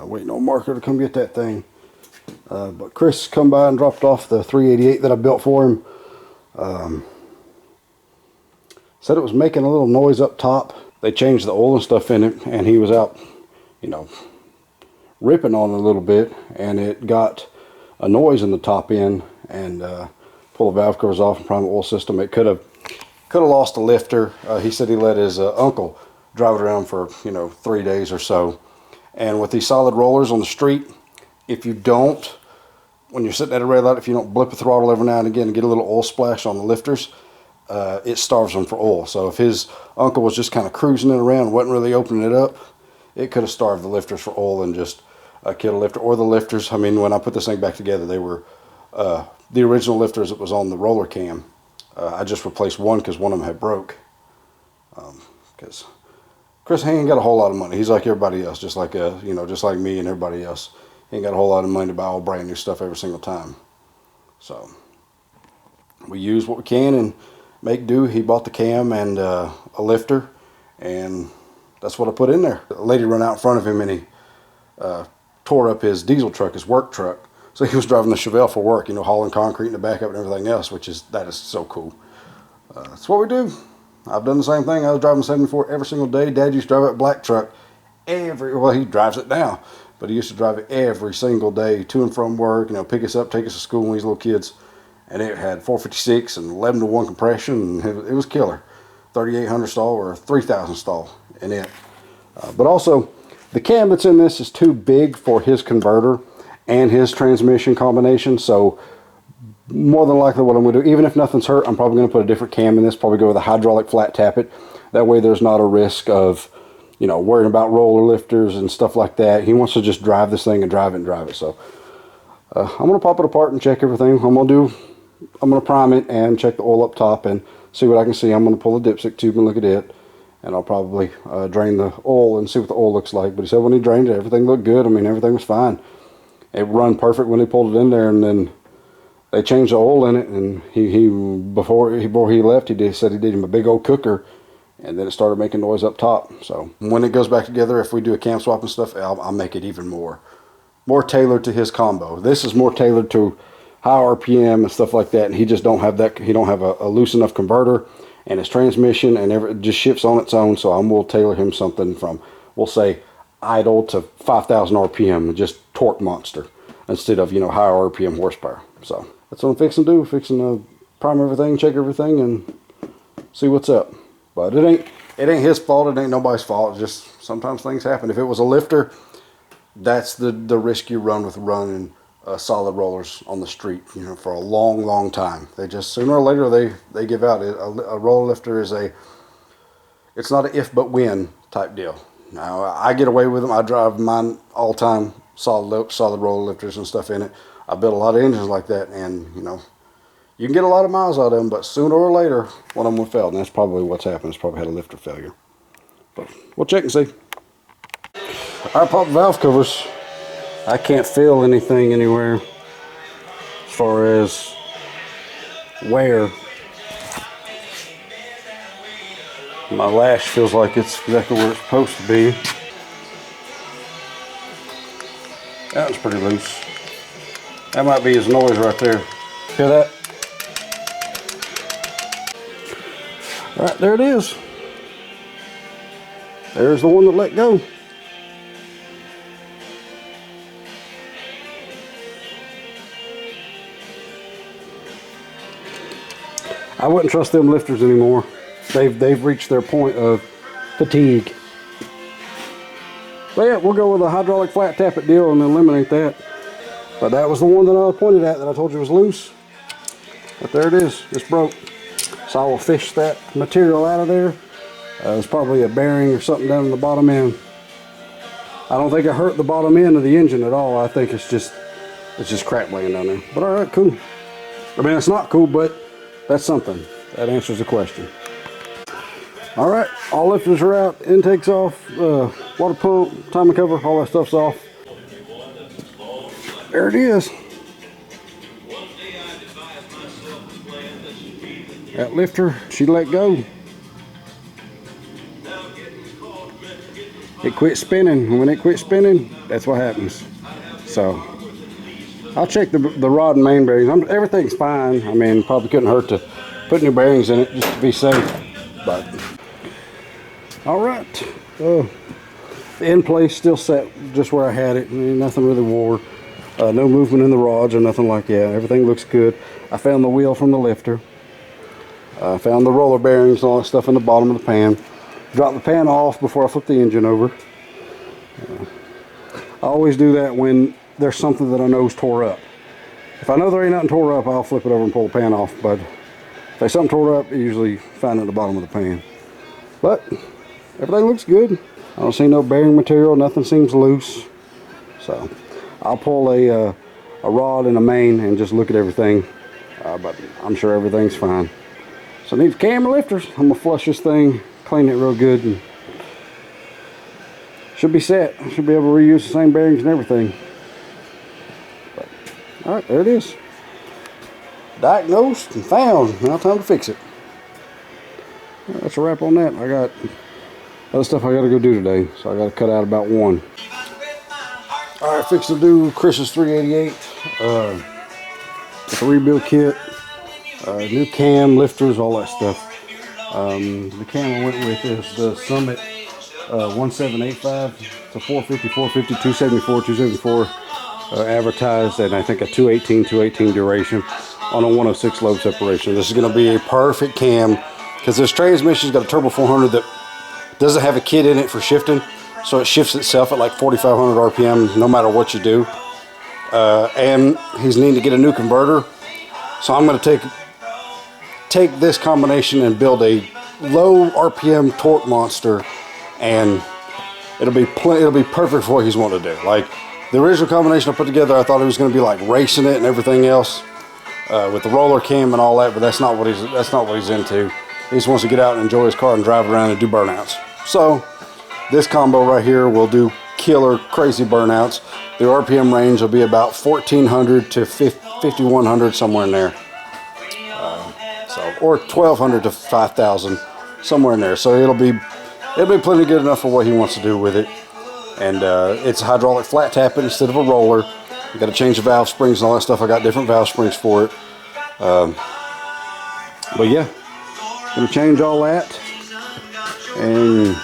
Waiting on Marker to come get that thing. But Chris come by and dropped off the 388 that I built for him. Said it was making a little noise up top. They changed the oil and stuff in it, and he was out, you know, ripping on it a little bit, and it got a noise in the top end, and pull the valve covers off and prime the oil system. It could have lost a lifter. He said he let his uncle drive it around for, you know, 3 days or so. And with these solid rollers on the street, if you don't, when you're sitting at a red light, if you don't blip the throttle every now and again and get a little oil splash on the lifters, it starves them for oil. So if his uncle was just kind of cruising it around, wasn't really opening it up, it could have starved the lifters for oil and just killed a lifter. Or the lifters, I mean, when I put this thing back together, they were the original lifters that was on the roller cam. I just replaced one because one of them had broke. Because Chris ain't got a whole lot of money. He's like everybody else, just like you know, just like me and everybody else. He ain't got a whole lot of money to buy all brand new stuff every single time. So we use what we can and make do. He bought the cam and a lifter, and that's what I put in there. A lady ran out in front of him, and he tore up his diesel truck, his work truck. So he was driving the Chevelle for work, you know, hauling concrete in the back up and everything else, that is so cool. That's what we do. I've done the same thing. I was driving 74 every single day. Dad used to drive that black truck well, he drives it now, but he used to drive it every single day to and from work, you know, pick us up, take us to school when we was little kids. And it had 456 and 11 to 1 compression, and it was killer. 3,800 stall or 3,000 stall in it. But also, the cam that's in this is too big for his converter and his transmission combination, so more than likely what I'm going to do, even if nothing's hurt, I'm probably going to put a different cam in this, probably go with a hydraulic flat tappet. That way there's not a risk of, you know, worrying about roller lifters and stuff like that. He wants to just drive this thing and drive it. So I'm going to pop it apart and check everything. I'm going to prime it and check the oil up top and see what I can see. I'm going to pull the dipstick tube and look at it, and I'll probably drain the oil and see what the oil looks like. But he said when he drained it, everything looked good. I mean, everything was fine. It run perfect when he pulled it in there, and then they changed the oil in it, and before he left, said he did him a big old cooker, and then it started making noise up top. So when it goes back together, if we do a cam swap and stuff, I'll make it even more tailored to his combo. This is more tailored to high RPM and stuff like that, and he just don't have that. He don't have a loose enough converter, and his transmission and it just shifts on its own. So I'm will tailor him something from, we'll say, idle to 5,000 RPM, just torque monster, instead of, you know, higher RPM horsepower. So that's what I'm fixing to do. Fixing to prime everything, check everything, and see what's up. But it ain't his fault. It ain't nobody's fault. It's just sometimes things happen. If it was a lifter, that's the risk you run with running solid rollers on the street, you know, for a long time. They just, sooner or later, they give out. A roller lifter is it's not an if but when type deal. Now, I get away with them. I drive mine all time, solid roller lifters and stuff in it. I built a lot of engines like that, and, you know, you can get a lot of miles out of them, but sooner or later, one of them will fail, and that's probably what's happened. It's probably had a lifter failure. But we'll check and see. All right, pop valve covers. I can't feel anything anywhere as far as wear. My lash feels like it's exactly where it's supposed to be. That was pretty loose. That might be his noise right there. Hear that? All right, there it is. There's the one that let go. I wouldn't trust them lifters anymore. They've reached their point of fatigue. But yeah, we'll go with a hydraulic flat tappet deal and eliminate that. But that was the one that I pointed at that I told you was loose. But there it is. It's broke. So I will fish that material out of there. It's probably a bearing or something down in the bottom end. I don't think I hurt the bottom end of the engine at all. I think it's just crap laying down there. But all right, cool. I mean, it's not cool, but that's something. That answers the question. All right, all lifters are out, intake's off, water pump, timing cover, all that stuff's off. There it is. That lifter, she let go. it quit spinning. When it quit spinning, that's what happens. So I'll check the rod and main bearings. Everything's fine. I mean, probably couldn't hurt to put new bearings in it just to be safe. But all right, the end place still set just where I had it. Nothing really wore. No movement in the rods or nothing like that. Everything looks good. I found the wheel from the lifter. I found the roller bearings and all that stuff in the bottom of the pan. Dropped the pan off before I flip the engine over. I always do that when there's something that I know is tore up. If I know there ain't nothing tore up, I'll flip it over and pull the pan off. But if there's something tore up, I usually find it at the bottom of the pan. But everything looks good. I don't see no bearing material. Nothing seems loose. So I'll pull a rod and a main and just look at everything. But I'm sure everything's fine. So I need camera lifters. I'm gonna flush this thing, clean it real good, and should be set. I should be able to reuse the same bearings and everything. But, all right, there it is. Diagnosed and found. Now time to fix it. That's a wrap on that. I got other stuff I got to go do today, so I got to cut out about 1. All right, fixed to do Chris's 388. It's a rebuild kit. New cam, lifters, all that stuff. The cam I went with is the Summit 1785. It's a 450, 450, 274, 274 advertised, and I think a 218 duration on a 106 lobe separation. This is going to be a perfect cam because this transmission's got a turbo 400 that doesn't have a kit in it for shifting, so it shifts itself at like 4,500 RPM no matter what you do. And he's needing to get a new converter, so I'm going to take this combination and build a low RPM torque monster, and it'll be perfect for what he's wanting to do. Like the original combination I put together, I thought it was going to be like racing it and everything else with the roller cam and all that, but that's not what he's into. He just wants to get out and enjoy his car and drive around and do burnouts. So this combo right here will do killer crazy burnouts. The RPM range will be about 1,400 to 5,100, somewhere in there. Or 1,200 to 5,000, somewhere in there. So it'll be plenty good enough for what he wants to do with it. And it's hydraulic flat tapping instead of a roller. You got to change the valve springs and all that stuff. I got different valve springs for it. But yeah, gonna change all that and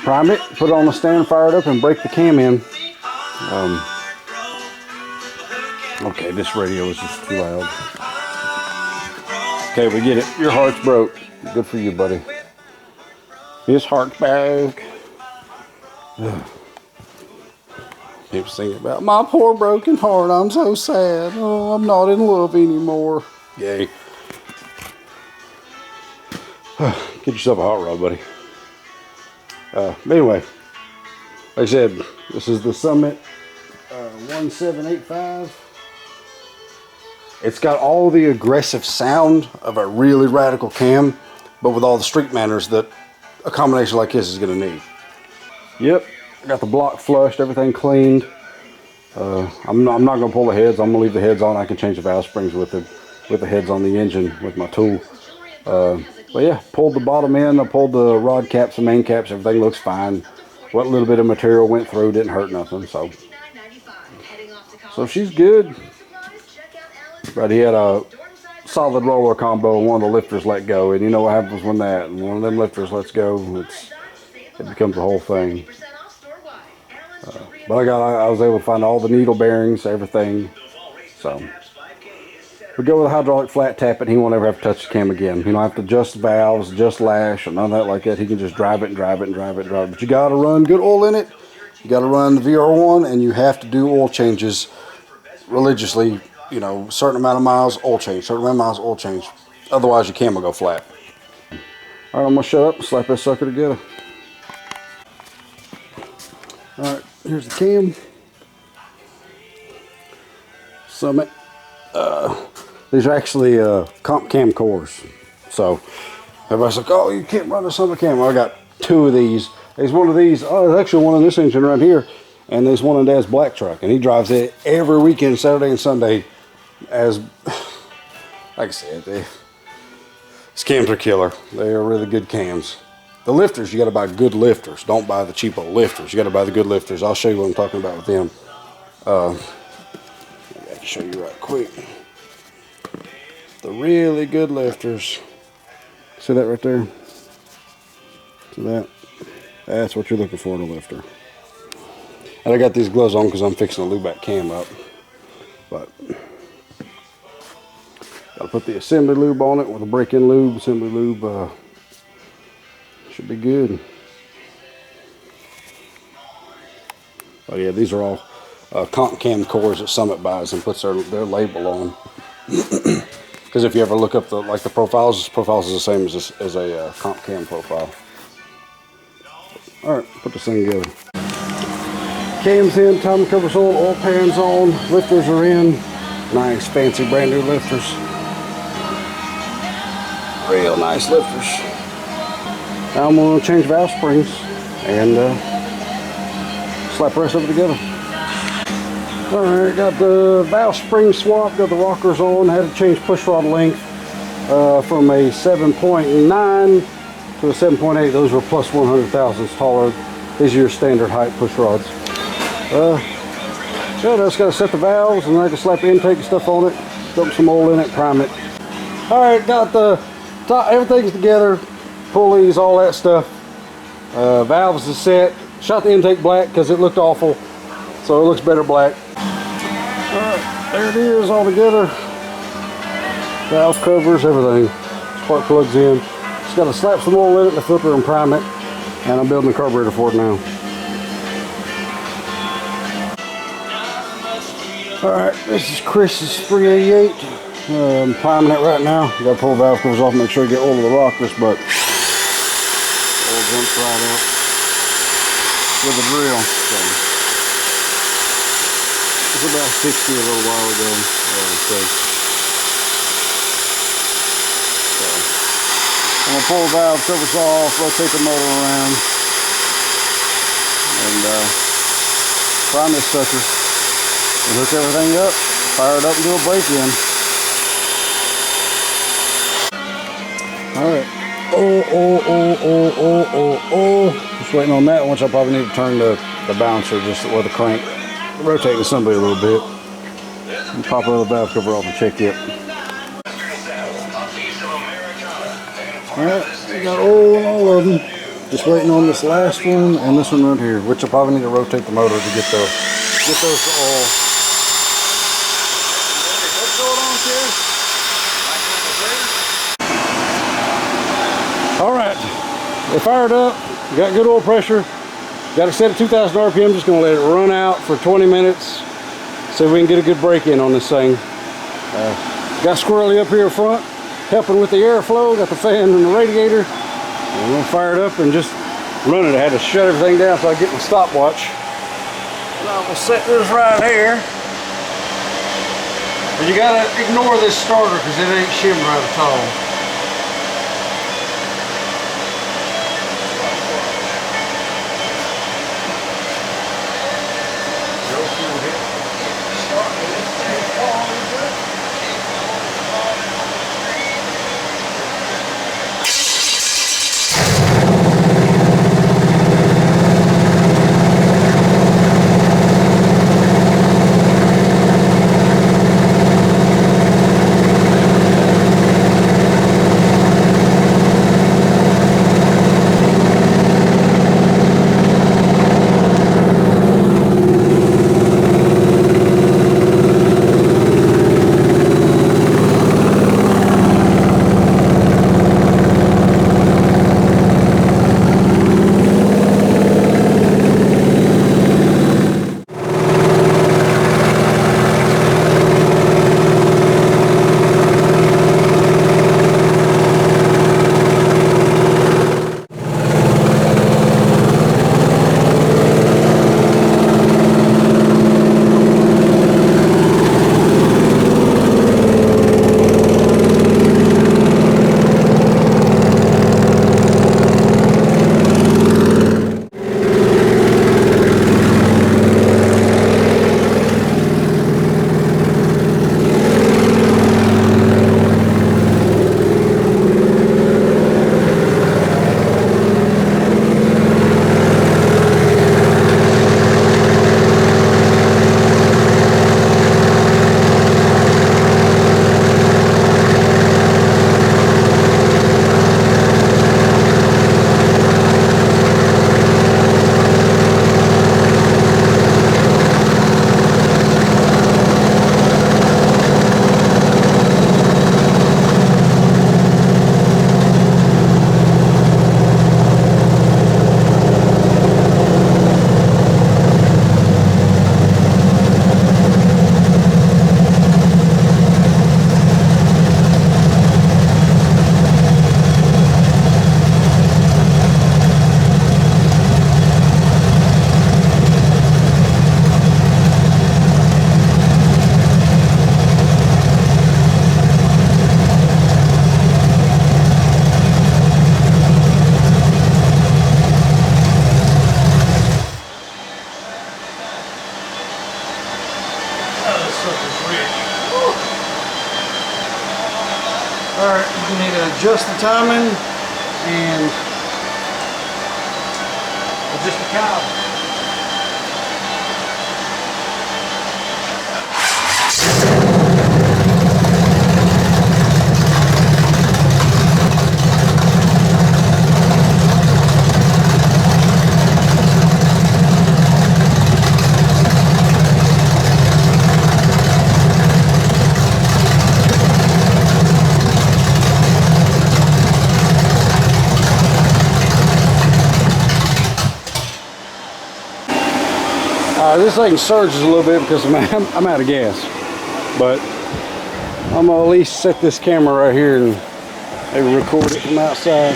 prime it, put it on the stand, fire it up, and break the cam in. Okay, this radio is just too loud. Okay, we get it. Your heart's broke. Good for you, buddy. His heart's broke. Keep singing about my poor broken heart. I'm so sad. Oh, I'm not in love anymore. Yay. Get yourself a hot rod, buddy. But anyway, like I said, this is the Summit 1785. It's got all the aggressive sound of a really radical cam, but with all the street manners that a combination like this is going to need. Yep, I got the block flushed, everything cleaned. I'm not going to pull the heads. I'm going to leave the heads on. I can change the valve springs with the heads on the engine with my tool. But yeah, pulled the bottom in. I pulled the rod caps and main caps. Everything looks fine. What little bit of material went through didn't hurt nothing. So she's good. But he had a solid roller combo and one of the lifters let go, and you know what happens when one of them lifters lets go, it becomes a whole thing. But I was able to find all the needle bearings, everything. So we go with a hydraulic flat tap, and he won't ever have to touch the cam again. You don't have to adjust valves, adjust lash, or none of that like that. He can just drive it and drive it and drive it and drive it. But you got to run good oil in it. You got to run the VR1, and you have to do oil changes religiously. You know, certain amount of miles, oil change. Certain amount of miles, oil change. Otherwise, your cam will go flat. All right, I'm gonna shut up and slap this sucker together. All right, here's the cam. Summit. These are actually comp cam cores. So everybody's like, "Oh, you can't run a Summit cam." Well, I got 2 of these. There's one of these. Oh, there's actually one in this engine right here, and there's one in Dad's black truck, and he drives it every weekend, Saturday and Sunday. As like I said, these cams are killer. They are really good cams. The lifters, you got to buy good lifters. Don't buy the cheapo lifters. You got to buy the good lifters. I'll show you what I'm talking about with them. I can show you right quick. The really good lifters. See that right there? See that? That's what you're looking for in a lifter. And I got these gloves on because I'm fixing to lube that cam up. But gotta put the assembly lube on it with a break-in lube. Assembly lube should be good. Oh yeah, these are all comp cam cores that Summit buys and puts their label on. Because if you ever look up the profiles is the same as a comp cam profile. All right, put this thing together. Cam's in, timing covers on, oil pans on, lifters are in. Nice, fancy, brand new lifters. Real nice lifters. Now I'm going to change valve springs and slap the rest of it together. Alright, got the valve spring swap, got the rockers on, had to change push rod length from a 7.9 to a 7.8. Those were plus 100,000ths taller. These are your standard height push rods. Yeah, just got to set the valves and I can slap the intake and stuff on it, dump some oil in it, prime it. Alright, got the top, everything's together, pulleys, all that stuff. Valves is set. Shot the intake black because it looked awful, so it looks better black. Alright, there it is all together. Valve covers, everything. Spark plugs in. Just got to slap some oil in it, the filter, and prime it. And I'm building the carburetor for it now. Alright, this is Chris's 388. I'm priming it right now. You gotta pull the valve covers off, make sure you get oil of the rockers, but oil jumps right up with a drill. So, it was about 60 a little while ago. So I'm gonna pull the valve covers off, rotate the motor around, and prime this sucker. And hook everything up, fire it up and do a break-in. Alright. Just waiting on that, which I probably need to turn the bouncer just or the crank, rotate the assembly a little bit. And pop the valve cover off and check it. Alright, we got oil in all of them. Just waiting on this last one and this one right here, which I probably need to rotate the motor to get those to oil. Alright, they fired up, got good oil pressure, got it set at 2,000 RPM, just going to let it run out for 20 minutes, see if we can get a good break-in on this thing. Got Squirrely up here front, helping with the airflow, got the fan and the radiator. I'm going to fire it up and just run it. I had to shut everything down so I get my stopwatch. And I'm going to set this right here. But you got to ignore this starter because it ain't shimmering right at all. Alright, you need to adjust the timing and adjust the cowl. This thing surges a little bit because I'm out of gas, but I'm gonna at least set this camera right here and maybe record it from outside.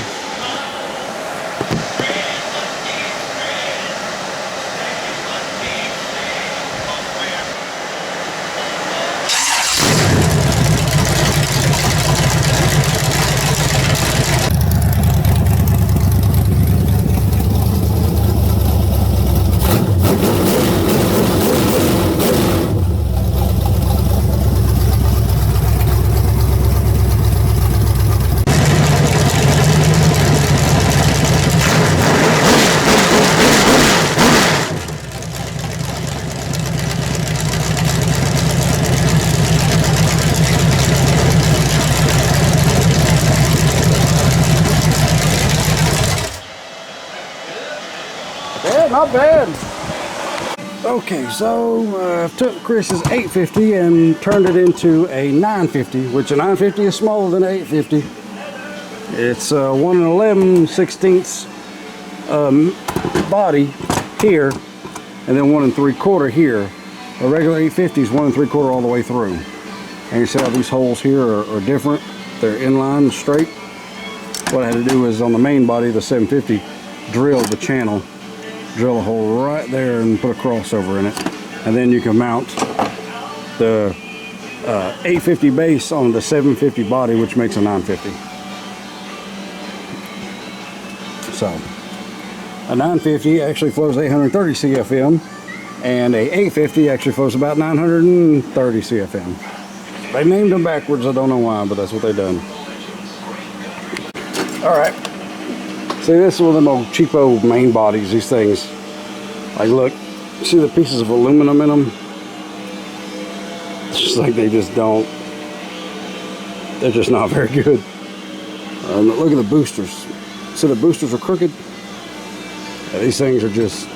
Yeah, not bad. Okay, so I took Chris's 850 and turned it into a 950, which a 950 is smaller than an 850. It's 1 11/16 body here, and then 1 3/4 here. A regular 850 is 1 3/4 all the way through. And you see how these holes here are different. They're inline, straight. What I had to do is on the main body, the 750, drill the channel. Drill a hole right there and put a crossover in it, and then you can mount the 850 base on the 750 body, which makes a 950. So a 950 actually flows 830 CFM, and a 850 actually flows about 930 CFM. They named them backwards. I don't know why, but that's what they done. All right. See, this is one of them old cheapo main bodies, these things. Like, look, see the pieces of aluminum in them? It's just like they just don't, they're just not very good. Look at the boosters. See the boosters are crooked? Yeah, these things are just,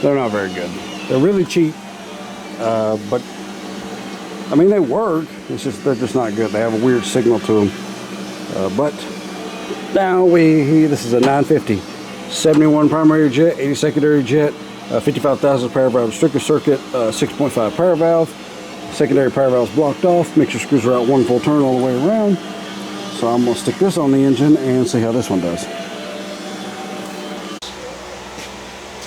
they're not very good. They're really cheap, but, I mean, they work. It's just, they're just not good. They have a weird signal to them. But now this is a 950, 71 primary jet, 80 secondary jet, 55,000 power valve restrictor circuit, 6.5 power valve. Secondary power valve is blocked off. Mixer screws are out 1 full turn all the way around. So I'm gonna stick this on the engine and see how this one does.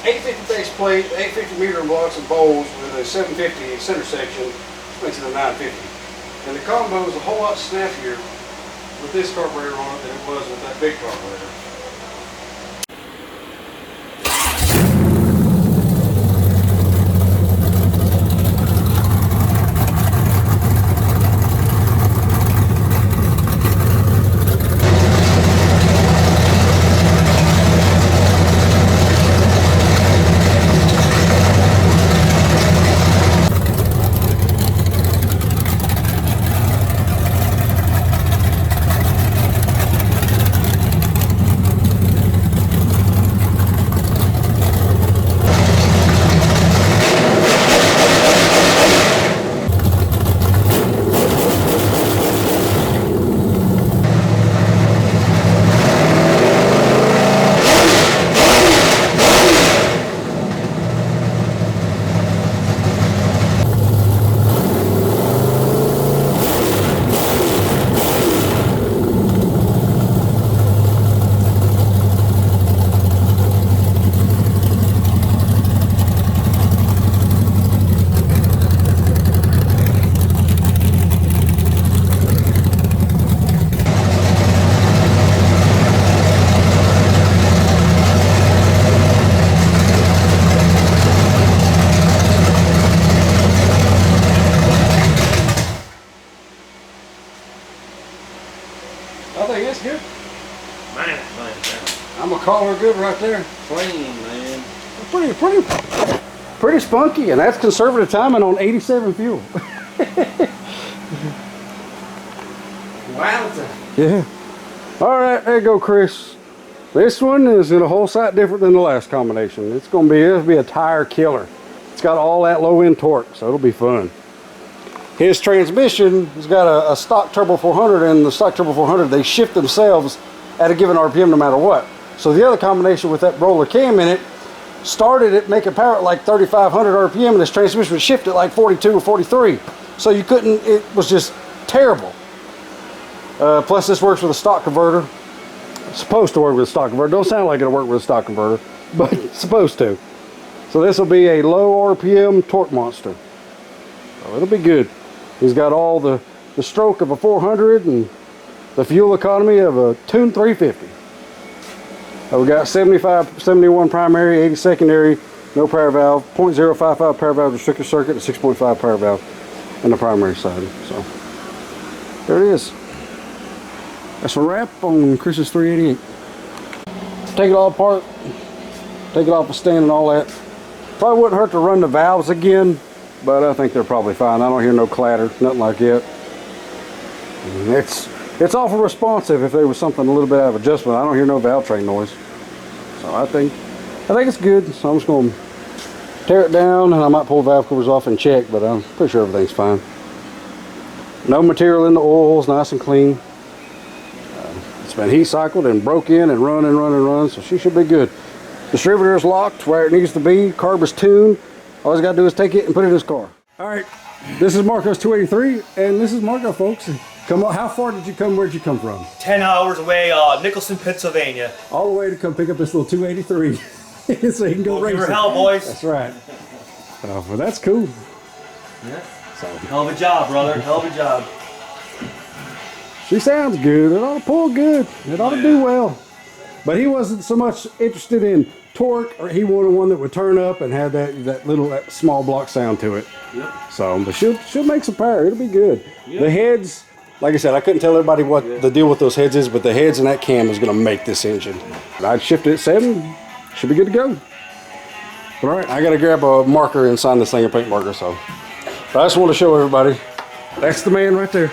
850 base plate, 850 meter blocks and bowls with a 750 center section makes it a 950. And the combo is a whole lot snappier with this carburetor on it than it was with that big carburetor. I think it's good. Man, it's clean. I'm gonna call her good right there. Clean, man. Pretty spunky, and that's conservative timing on 87 fuel. Wow. Yeah. All right, there you go, Chris. This one is in a whole sight different than the last combination. It'll be a tire killer. It's got all that low end torque, so it'll be fun. His transmission has got a stock turbo 400, and the stock turbo 400, they shift themselves at a given RPM no matter what. So the other combination with that roller cam in it started it making power at like 3,500 RPM, and this transmission would shift at like 42 or 43. So you couldn't, it was just terrible. Plus this works with a stock converter. It's supposed to work with a stock converter. Don't sound like it'll work with a stock converter, but it's supposed to. So this will be a low RPM torque monster. So it'll be good. He's got all the stroke of a 400 and the fuel economy of a tuned 350. We got 71 primary, 80 secondary, no power valve, 0.055 power valve restrictor circuit, and 6.5 power valve on the primary side. So there it is. That's a wrap on Chris's 388. Take it all apart, take it off the stand and all that. Probably wouldn't hurt to run the valves again, but I think they're probably fine. I don't hear no clatter, nothing like that. It's awful responsive if there was something a little bit out of adjustment. I don't hear no valve train noise. So I think it's good. So I'm just going to tear it down, and I might pull the valve covers off and check, but I'm pretty sure everything's fine. No material in the oils, nice and clean. It's been heat cycled and broke in and run, so she should be good. Distributor is locked where it needs to be. Carb is tuned. All he's got to do is take it and put it in his car. All right, this is Marco's 283, and this is Marco, folks. Come on, how far did you come? Where'd you come from? 10 hours away, Nicholson, Pennsylvania. All the way to come pick up this little 283, so you can go race. Give her hell, boys. That's right. Well, that's cool. Yeah. So. Hell of a job, brother. Hell of a job. She sounds good. It ought to pull good. It ought to do well. But he wasn't so much interested in torque, or he wanted one that would turn up and have that small block sound to it. Yep. So, but she'll make some power. It'll be good. Yep. The heads, like I said, I couldn't tell everybody what the deal with those heads is, but the heads and that cam is going to make this engine. I'd shift it at 7. Should be good to go. All right, I got to grab a marker and sign this thing, a paint marker. So, but I just want to show everybody. That's the man right there.